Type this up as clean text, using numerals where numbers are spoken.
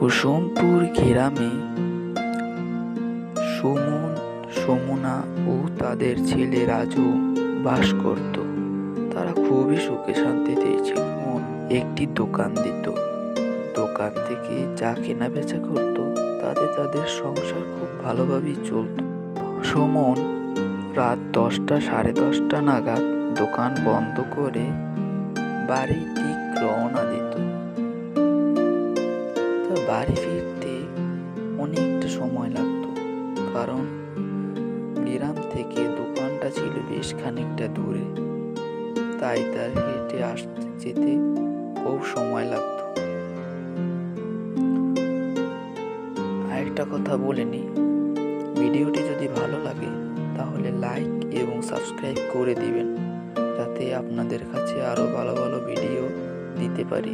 কুসুমপুর গ্রামে সুমন, সুমনা ও তাদের ছেলে রাজু বাস করত। তারা খুবই সুখে শান্তিতেই ছিল। সুমন একটি দোকান দিত। দোকান থেকে যা কেনা বেচা করত তাতে তাদের সংসার খুব ভালোভাবেই চলত। সুমন রাত 10টা, 10:30 নাগাদ দোকান বন্ধ করে বাড়ির দিক রওনা দিত। তা বাড়ি ফিরতে অনেকটা সময় লাগতো, কারণ গ্রাম থেকে দোকানটা ছিল বেশ খানিকটা দূরে। তাই তার হেঁটে আসতে যেতে খুব সময় লাগতো। আরেকটা কথা বলে নিই, ভিডিওটি যদি ভালো লাগে তাহলে লাইক এবং সাবস্ক্রাইব করে দিবেন, যাতে আপনাদের কাছে আরো ভালো ভালো ভিডিও দিতে পারি।